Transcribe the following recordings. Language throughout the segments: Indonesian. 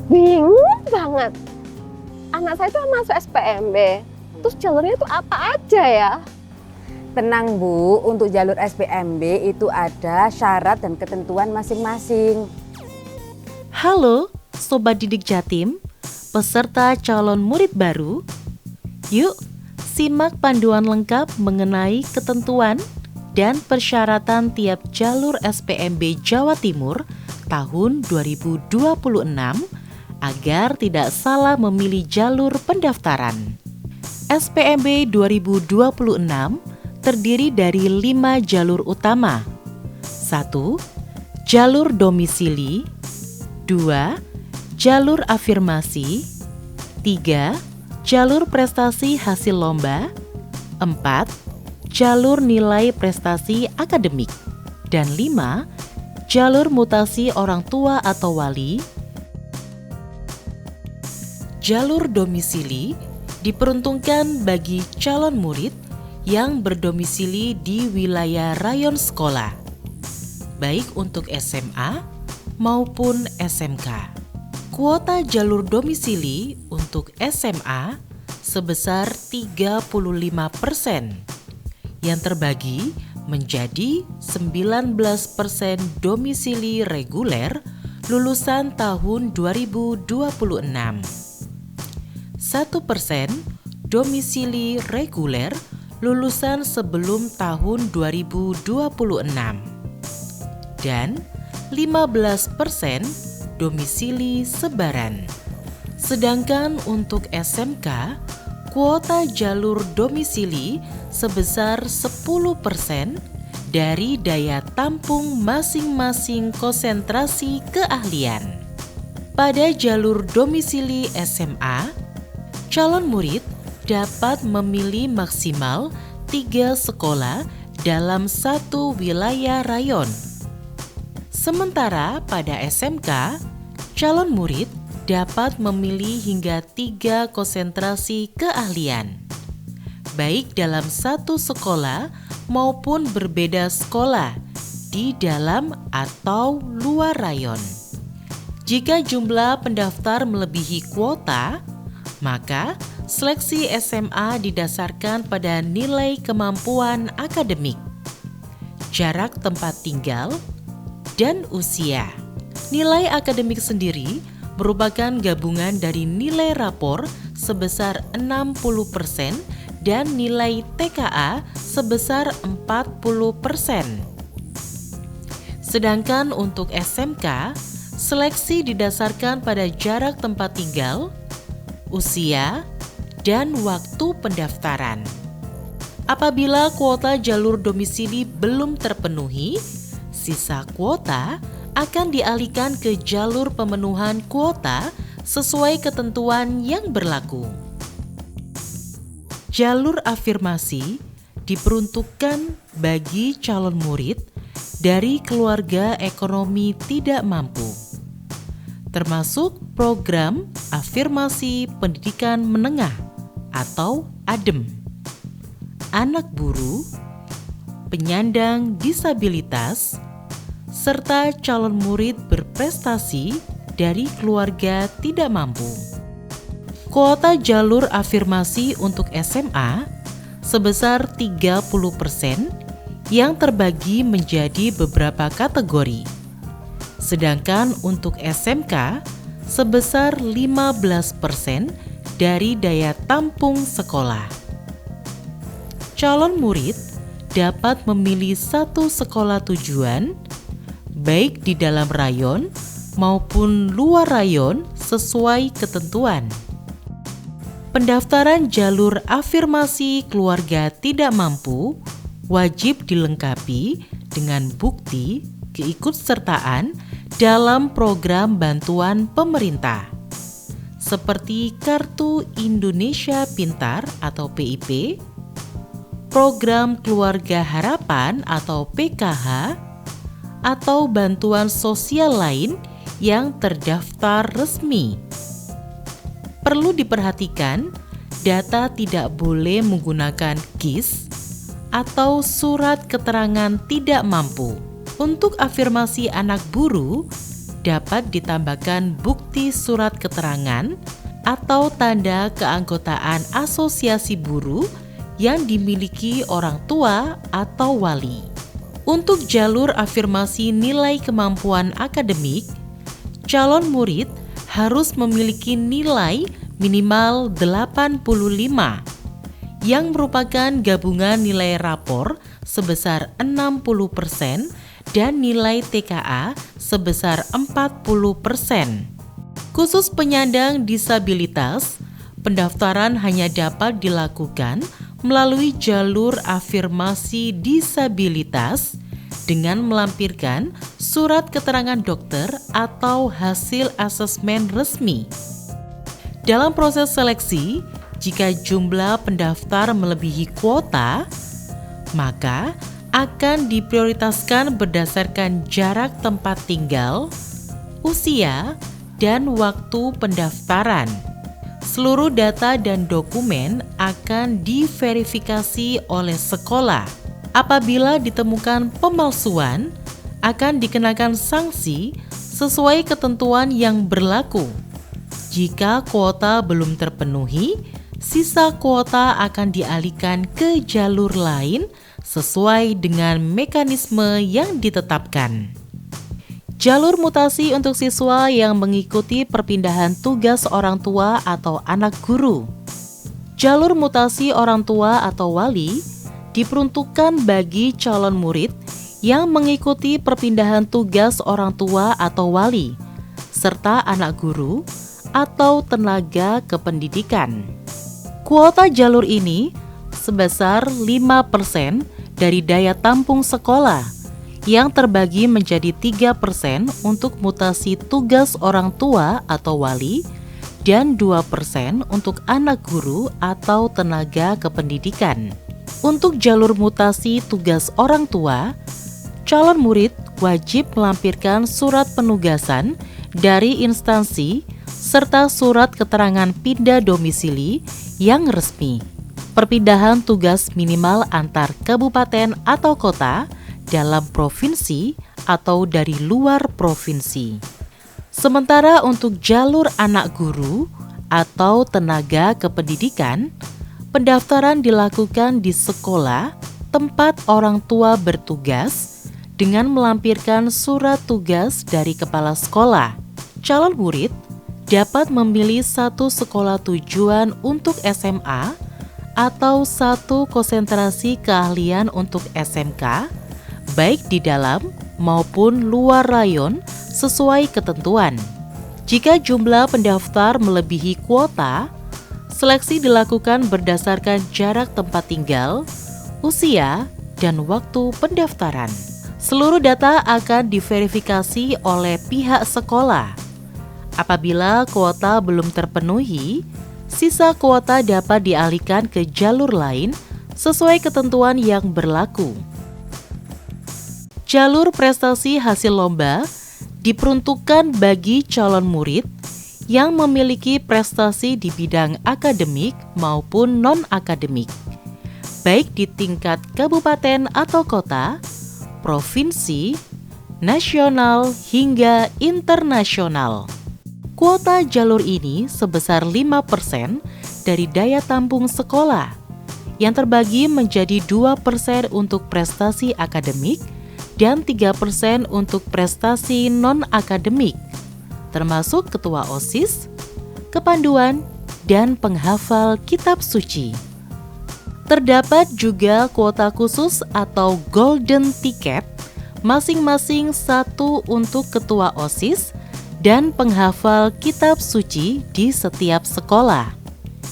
Bingung banget. Anak saya itu masuk SPMB. Terus jalurnya itu apa aja ya? Tenang Bu, untuk jalur SPMB itu ada syarat dan ketentuan masing-masing. Halo Sobat Didik Jatim, peserta calon murid baru. Yuk, simak panduan lengkap mengenai ketentuan dan persyaratan tiap jalur SPMB Jawa Timur tahun 2026 agar tidak salah memilih jalur pendaftaran. SPMB 2026 terdiri dari 5 jalur utama. 1. Jalur domisili. 2. Jalur afirmasi. 3. Jalur prestasi hasil lomba. 4. Jalur nilai prestasi akademik. Dan 5. Jalur mutasi orang tua atau wali. Jalur domisili diperuntukkan bagi calon murid yang berdomisili di wilayah rayon sekolah, baik untuk SMA maupun SMK. Kuota jalur domisili untuk SMA sebesar 35% yang terbagi menjadi 19% domisili reguler lulusan tahun 2026. 1% domisili reguler lulusan sebelum tahun 2026 dan 15% domisili sebaran. Sedangkan untuk SMK, kuota jalur domisili sebesar 10% dari daya tampung masing-masing konsentrasi keahlian. Pada jalur domisili SMA, calon murid dapat memilih maksimal 3 sekolah dalam satu wilayah rayon. Sementara pada SMK, calon murid dapat memilih hingga 3 konsentrasi keahlian, baik dalam satu sekolah maupun berbeda sekolah di dalam atau luar rayon. Jika jumlah pendaftar melebihi kuota, maka seleksi SMA didasarkan pada nilai kemampuan akademik, jarak tempat tinggal, dan usia. Nilai akademik sendiri merupakan gabungan dari nilai rapor sebesar 60% dan nilai TKA sebesar 40%. Sedangkan untuk SMK, seleksi didasarkan pada jarak tempat tinggal, usia, dan waktu pendaftaran. Apabila kuota jalur domisili belum terpenuhi, sisa kuota akan dialihkan ke jalur pemenuhan kuota sesuai ketentuan yang berlaku. Jalur afirmasi diperuntukkan bagi calon murid dari keluarga ekonomi tidak mampu, termasuk program afirmasi pendidikan menengah atau ADEM, anak buru, penyandang disabilitas, serta calon murid berprestasi dari keluarga tidak mampu. Kuota jalur afirmasi untuk SMA sebesar 30% yang terbagi menjadi beberapa kategori. Sedangkan untuk SMK sebesar 15% dari daya tampung sekolah. Calon murid dapat memilih satu sekolah tujuan, baik di dalam rayon maupun luar rayon sesuai ketentuan. Pendaftaran jalur afirmasi keluarga tidak mampu wajib dilengkapi dengan bukti keikutsertaan dalam program bantuan pemerintah, seperti Kartu Indonesia Pintar atau PIP, Program Keluarga Harapan atau PKH, atau bantuan sosial lain yang terdaftar resmi. Perlu diperhatikan, data tidak boleh menggunakan KIS atau surat keterangan tidak mampu. Untuk afirmasi anak buru, dapat ditambahkan bukti surat keterangan atau tanda keanggotaan asosiasi buruh yang dimiliki orang tua atau wali. Untuk jalur afirmasi nilai kemampuan akademik, calon murid harus memiliki nilai minimal 85 yang merupakan gabungan nilai rapor sebesar 60% dan nilai TKA sebesar 40%. Khusus penyandang disabilitas, pendaftaran hanya dapat dilakukan melalui jalur afirmasi disabilitas dengan melampirkan surat keterangan dokter atau hasil asesmen resmi. Dalam proses seleksi, jika jumlah pendaftar melebihi kuota, maka akan diprioritaskan berdasarkan jarak tempat tinggal, usia, dan waktu pendaftaran. Seluruh data dan dokumen akan diverifikasi oleh sekolah. Apabila ditemukan pemalsuan, akan dikenakan sanksi sesuai ketentuan yang berlaku. Jika kuota belum terpenuhi, sisa kuota akan dialihkan ke jalur lain sesuai dengan mekanisme yang ditetapkan. Jalur mutasi untuk siswa yang mengikuti perpindahan tugas orang tua atau anak guru. Jalur mutasi orang tua atau wali diperuntukkan bagi calon murid yang mengikuti perpindahan tugas orang tua atau wali, serta anak guru atau tenaga kependidikan. Kuota jalur ini sebesar 5% dari daya tampung sekolah, yang terbagi menjadi 3% untuk mutasi tugas orang tua atau wali dan 2% untuk anak guru atau tenaga kependidikan. Untuk jalur mutasi tugas orang tua, calon murid wajib melampirkan surat penugasan dari instansi serta surat keterangan pindah domisili yang resmi. Perpindahan tugas minimal antar kabupaten atau kota dalam provinsi atau dari luar provinsi. Sementara untuk jalur anak guru atau tenaga kependidikan, pendaftaran dilakukan di sekolah tempat orang tua bertugas dengan melampirkan surat tugas dari kepala sekolah. Calon murid dapat memilih satu sekolah tujuan untuk SMA atau satu konsentrasi keahlian untuk SMK, baik di dalam maupun luar rayon sesuai ketentuan. Jika jumlah pendaftar melebihi kuota, seleksi dilakukan berdasarkan jarak tempat tinggal, usia, dan waktu pendaftaran. Seluruh data akan diverifikasi oleh pihak sekolah. Apabila kuota belum terpenuhi, sisa kuota dapat dialihkan ke jalur lain sesuai ketentuan yang berlaku. Jalur prestasi hasil lomba diperuntukkan bagi calon murid yang memiliki prestasi di bidang akademik maupun non-akademik, baik di tingkat kabupaten atau kota, provinsi, nasional, hingga internasional. Kuota jalur ini sebesar 5% dari daya tampung sekolah, yang terbagi menjadi 2% untuk prestasi akademik dan 3% untuk prestasi non-akademik, termasuk ketua OSIS, kepanduan, dan penghafal kitab suci. Terdapat juga kuota khusus atau golden ticket, masing-masing satu untuk ketua OSIS dan penghafal kitab suci di setiap sekolah.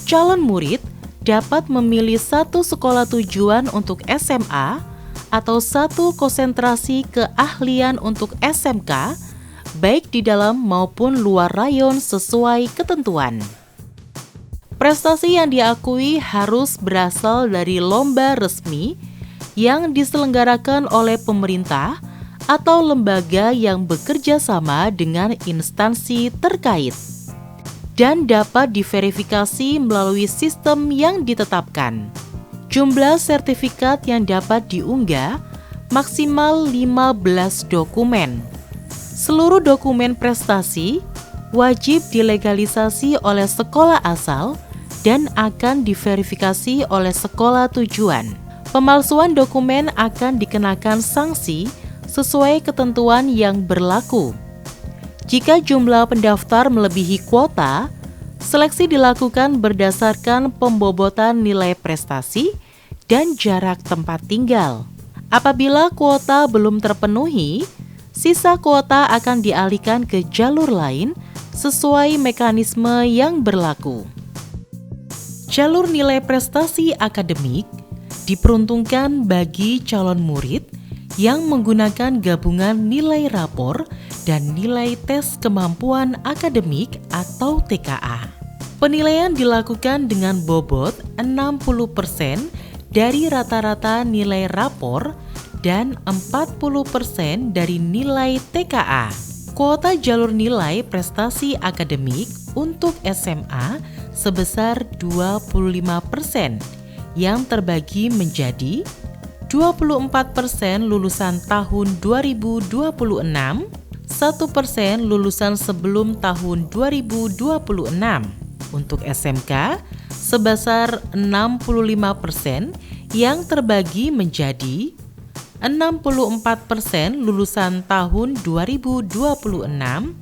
Calon murid dapat memilih satu sekolah tujuan untuk SMA atau satu konsentrasi keahlian untuk SMK, baik di dalam maupun luar rayon sesuai ketentuan. Prestasi yang diakui harus berasal dari lomba resmi yang diselenggarakan oleh pemerintah atau lembaga yang bekerja sama dengan instansi terkait, dan dapat diverifikasi melalui sistem yang ditetapkan. Jumlah sertifikat yang dapat diunggah maksimal 15 dokumen. Seluruh dokumen prestasi wajib dilegalisasi oleh sekolah asal dan akan diverifikasi oleh sekolah tujuan. Pemalsuan dokumen akan dikenakan sanksi sesuai ketentuan yang berlaku. Jika jumlah pendaftar melebihi kuota, seleksi dilakukan berdasarkan pembobotan nilai prestasi dan jarak tempat tinggal. Apabila kuota belum terpenuhi, sisa kuota akan dialihkan ke jalur lain sesuai mekanisme yang berlaku. Jalur nilai prestasi akademik diperuntukkan bagi calon murid yang menggunakan gabungan nilai rapor dan nilai tes kemampuan akademik atau TKA. Penilaian dilakukan dengan bobot 60% dari rata-rata nilai rapor dan 40% dari nilai TKA. Kuota jalur nilai prestasi akademik untuk SMA sebesar 25% yang terbagi menjadi 24% lulusan tahun 2026, 1% lulusan sebelum tahun 2026. Untuk SMK sebesar 65% yang terbagi menjadi 64% lulusan tahun 2026, 1%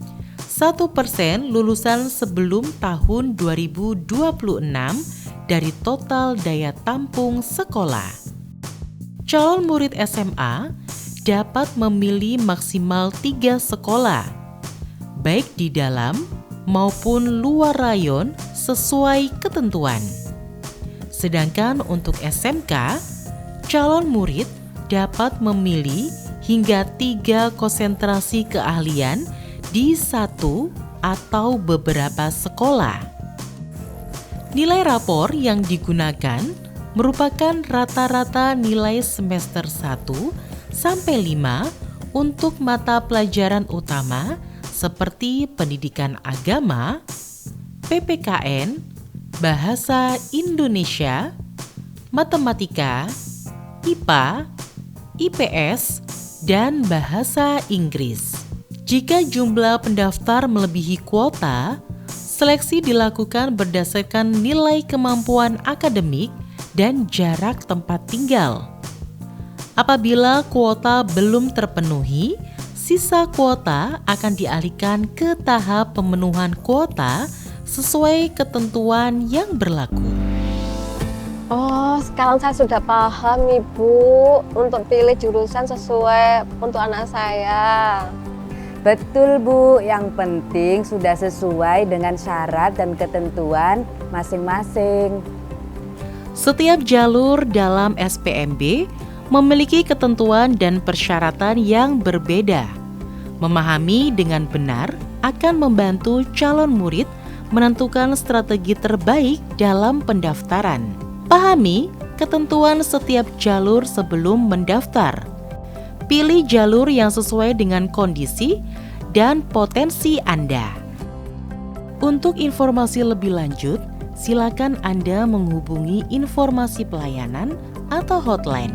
lulusan sebelum tahun 2026 dari total daya tampung sekolah. Calon murid SMA dapat memilih maksimal 3 sekolah, baik di dalam maupun luar rayon sesuai ketentuan. Sedangkan untuk SMK, calon murid dapat memilih hingga 3 konsentrasi keahlian di satu atau beberapa sekolah. Nilai rapor yang digunakan merupakan rata-rata nilai semester 1 sampai 5 untuk mata pelajaran utama seperti pendidikan agama, PPKN, bahasa Indonesia, matematika, IPA, IPS, dan bahasa Inggris. Jika jumlah pendaftar melebihi kuota, seleksi dilakukan berdasarkan nilai kemampuan akademik dan jarak tempat tinggal. Apabila kuota belum terpenuhi, sisa kuota akan dialihkan ke tahap pemenuhan kuota sesuai ketentuan yang berlaku. Oh, sekarang saya sudah paham, Ibu, untuk pilih jurusan sesuai untuk anak saya. Betul Bu, yang penting sudah sesuai dengan syarat dan ketentuan masing-masing. Setiap jalur dalam SPMB memiliki ketentuan dan persyaratan yang berbeda. Memahami dengan benar akan membantu calon murid menentukan strategi terbaik dalam pendaftaran. Pahami ketentuan setiap jalur sebelum mendaftar. Pilih jalur yang sesuai dengan kondisi dan potensi Anda. Untuk informasi lebih lanjut, silakan Anda menghubungi informasi pelayanan atau hotline